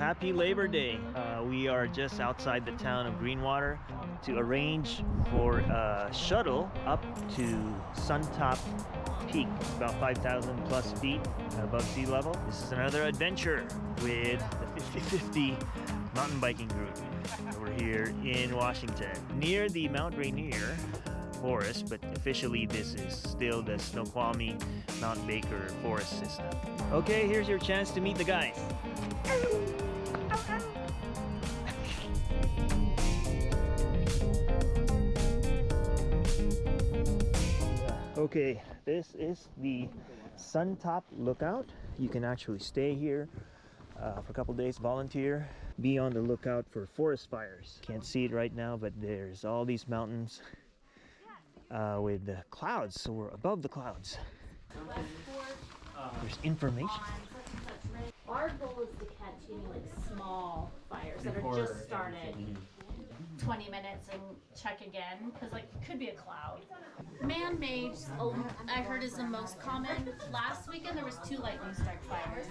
Happy Labor Day. We are just outside the town of Greenwater to arrange for a shuttle up to Suntop Peak, about 5,000 plus feet above sea level. This is another adventure with the 50/50 mountain biking group. We're here in Washington, near the Mount Rainier forest, but officially this is still the Snoqualmie Mount Baker forest system. Okay, here's your chance to meet the guys. Okay, this is the Suntop Lookout. You can actually stay here for a couple days, volunteer, be on the lookout for forest fires. Can't see it right now, but there's all these mountains with the clouds, so we're above the clouds. There's information. Our goal is to catch like small fires that are just started. 20 minutes and check again, because like it could be a cloud. Man-made, I heard, is the most common. Last weekend there was 2 lightning strike fires.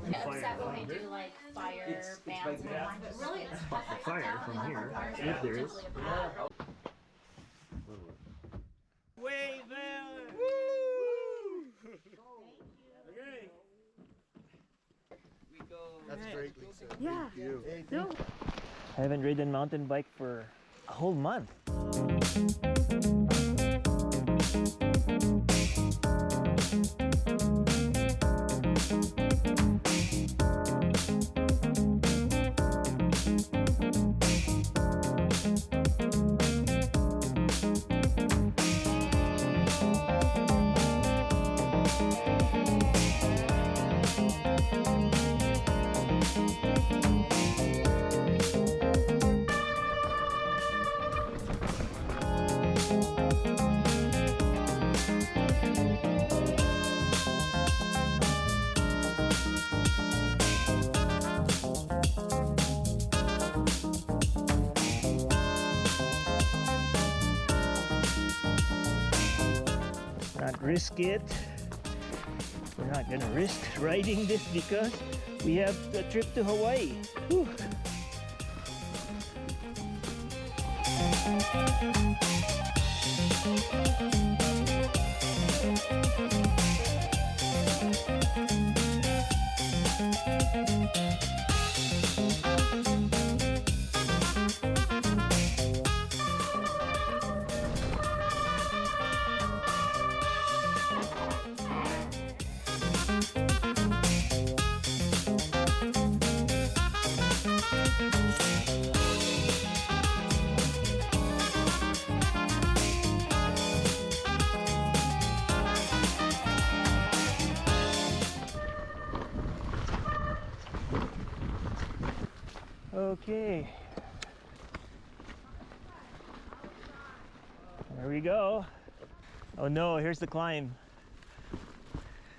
Except when they do like fire bans and whatnot. But really it's Fire from here, if there is. Way there! Woo! Okay. That's great, Lisa. Yeah. Thank you. Hey, No. I haven't ridden mountain bike for a whole month. Risk it. We're not gonna risk riding this because we have a trip to Hawaii. Whew. Okay, there we go. Oh no, here's the climb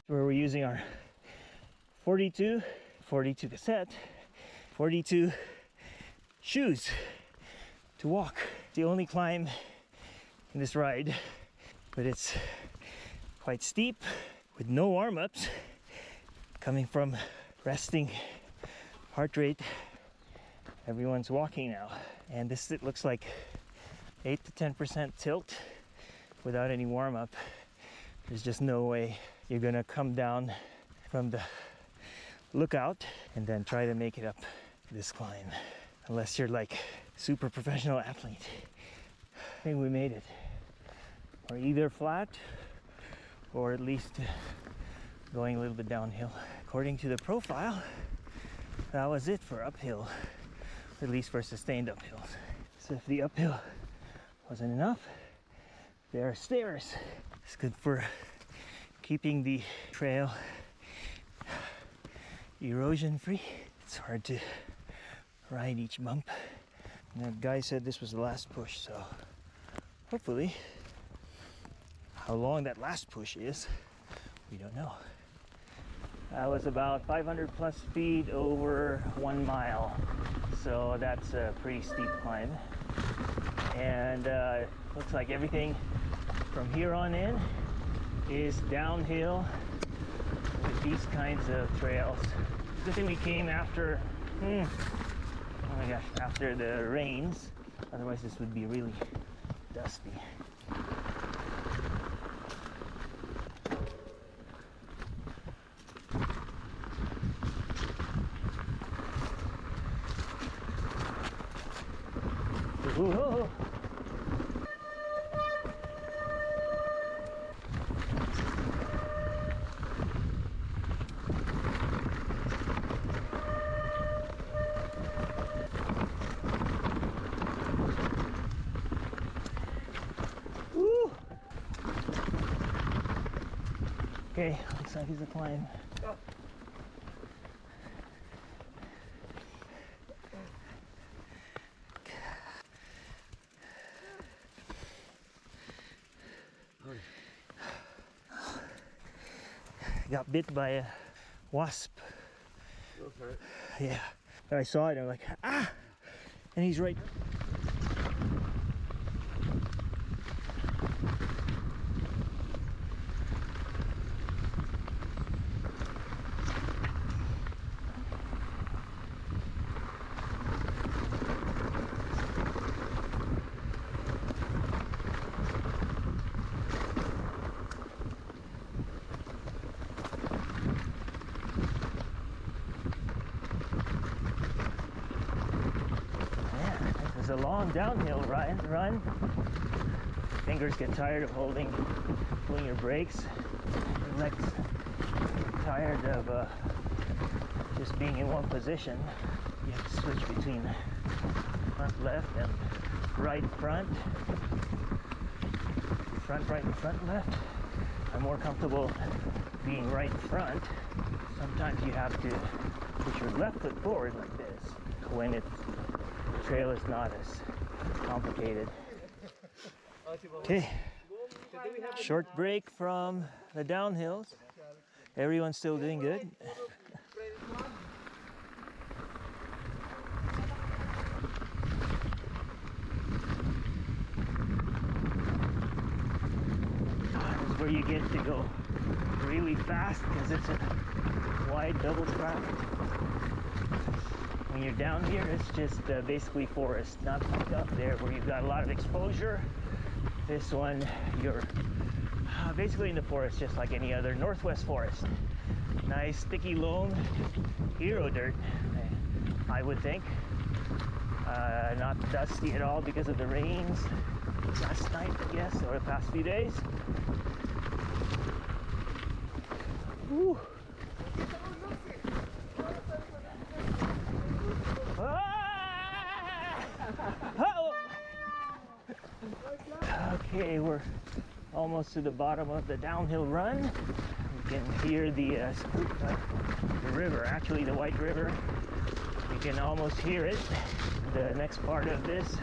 where we're using our 42 cassette, 42 shoes to walk. It's the only climb in this ride, but it's quite steep with no warm-ups, coming from resting heart rate. Everyone's walking now, and this, it looks like 8 to 10% tilt without any warm-up. There's just no way you're gonna come down from the lookout and then try to make it up this climb, unless you're like super professional athlete. I think we made it. We're either flat or at least going a little bit downhill. According to the profile, that was it for uphill. At least for sustained uphill. So if the uphill wasn't enough, there are stairs. It's good for keeping the trail erosion free. It's hard to ride each bump. And that guy said this was the last push, so hopefully, how long that last push is, we don't know. That was about 500 plus feet over 1 mile. So that's a pretty steep climb. And looks like everything from here on in is downhill with these kinds of trails. Good thing we came after, oh my gosh, after the rains. Otherwise this would be really dusty. Whoa. Woo. Okay, looks like it's a climb. Got bit by a wasp. Okay. Yeah. I saw it and I'm like, ah! And he's right. It's a long downhill run. Fingers get tired of pulling your brakes. Your legs get tired of just being in one position. You have to switch between front left and right front. Front right and front left. I'm more comfortable being right front. Sometimes you have to push your left foot forward like this when the trail is not as complicated. Okay, short break from the downhills. Everyone's still doing good. This is where you get to go really fast because it's a wide double track. When you're down here, it's just basically forest, not like up there where you've got a lot of exposure. This one, you're basically in the forest just like any other Northwest forest. Nice sticky loam, hero dirt, I would think. Not dusty at all because of the rains last night, I guess, or the past few days. Woo. Okay, we're almost to the bottom of the downhill run. You can hear the river, actually the White River. You can almost hear it. The next part of this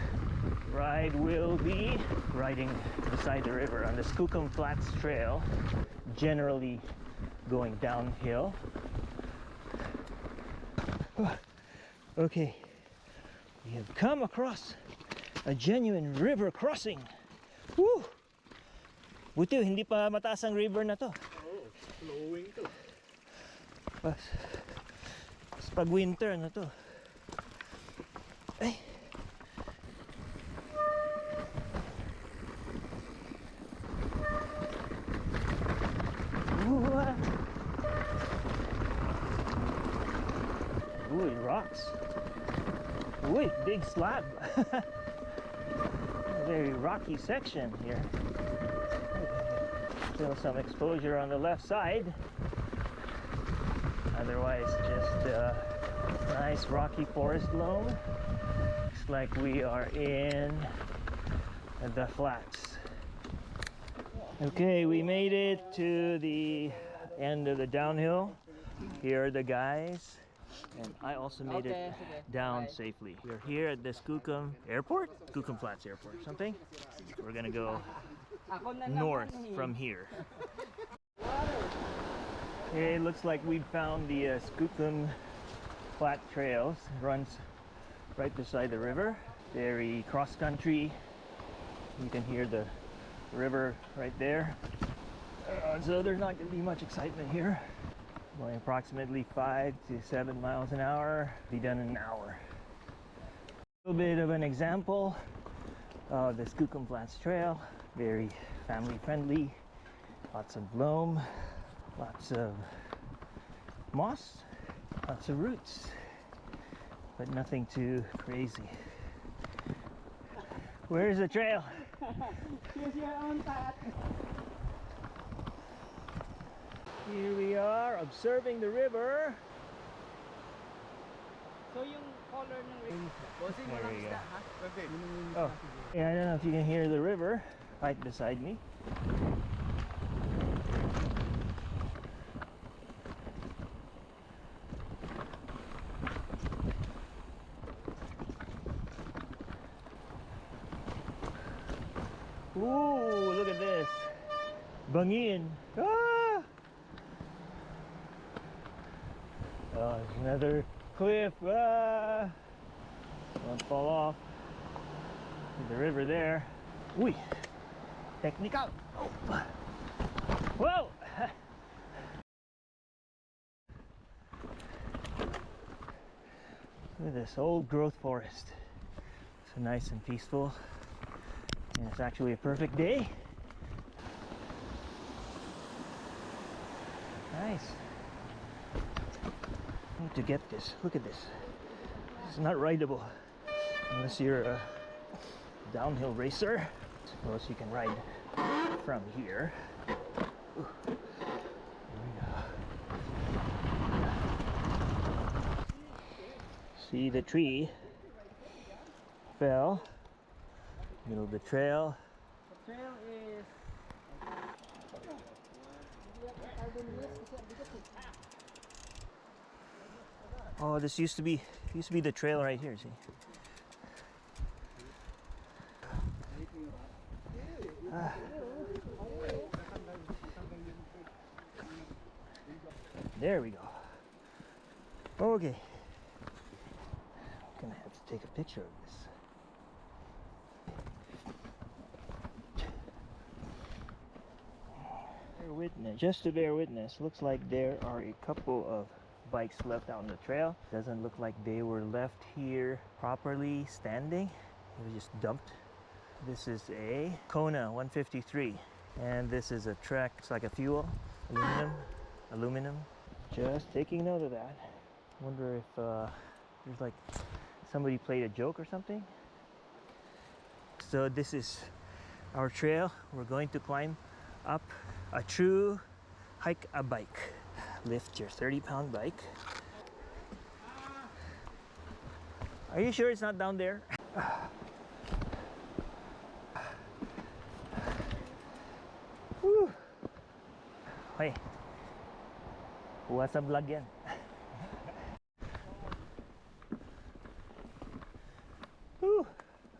ride will be riding beside the river on the Skookum Flats Trail, generally going downhill. Okay, we have come across a genuine river crossing. Woo! Buti hindi pa mataas ang river na to. Loooing to. Pas pag winter na to. Ay. Ooh, rocks. Ooh, big slab. Very rocky section here. Still some exposure on the left side. Otherwise, just nice rocky forest loam. Looks like we are in the flats. Okay, we made it to the end of the downhill. Here are the guys. And I also made it down safely. We're here at the Skookum Airport, Skookum Flats Airport or something. We're gonna go north from here. Okay, it looks like we found the Skookum Flat Trails. It runs right beside the river. Very cross-country. You can hear the river right there. So there's not gonna be much excitement here. going approximately 5 to 7 miles an hour. Be done in an hour. A little bit of an example of the Skookum Flats Trail. Very family friendly. Lots of loam, lots of moss, lots of roots, but nothing too crazy. Where's the trail? Here's your own path. Here we are observing the river. So yung color ng river. Bossing, There walang we isda, go. ha? Oh, yeah, I don't know if you can hear the river right beside me. Ooh, look at this. Bangin. Ah! Oh, there's another cliff. Ah! Don't fall off. The river there. Uy! Technical. Oh. Whoa! Look at this old growth forest. So nice and peaceful. And it's actually a perfect day. Nice. I need to get this. Look at this. It's not rideable unless you're a downhill racer. Or else you can ride from here. Ooh. There we go. See, the tree fell. Middle of the trail. The trail is... Oh, this used to be the trail right here, see? Ah. There we go. Okay. I'm gonna have to take a picture of this. Bear witness, just to bear witness, looks like there are a couple of bikes left out on the trail. Doesn't look like they were left here properly standing. They were just dumped. This is a Kona 153, and this is a Trek. It's like a fuel, aluminum. Just taking note of that. Wonder if there's like somebody played a joke or something. So this is our trail. We're going to climb up a true hike a bike. Lift your 30-pound bike. Are you sure it's not down there? Woo. Hey, what's a vlog yan? Woo.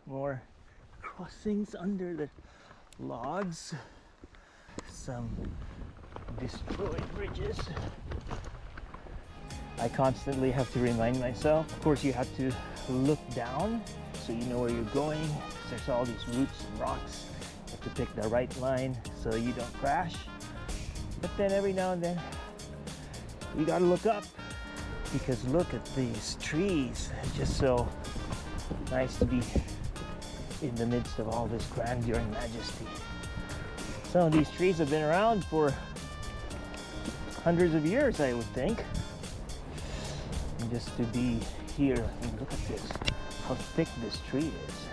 More crossings under the logs. Some destroyed bridges. I constantly have to remind myself. Of course, you have to look down so you know where you're going. There's all these roots and rocks. You have to pick the right line so you don't crash. But then every now and then, you gotta look up, because look at these trees. It's just so nice to be in the midst of all this grandeur and majesty. Some of these trees have been around for hundreds of years, I would think. And just to be here, and look at this, how thick this tree is.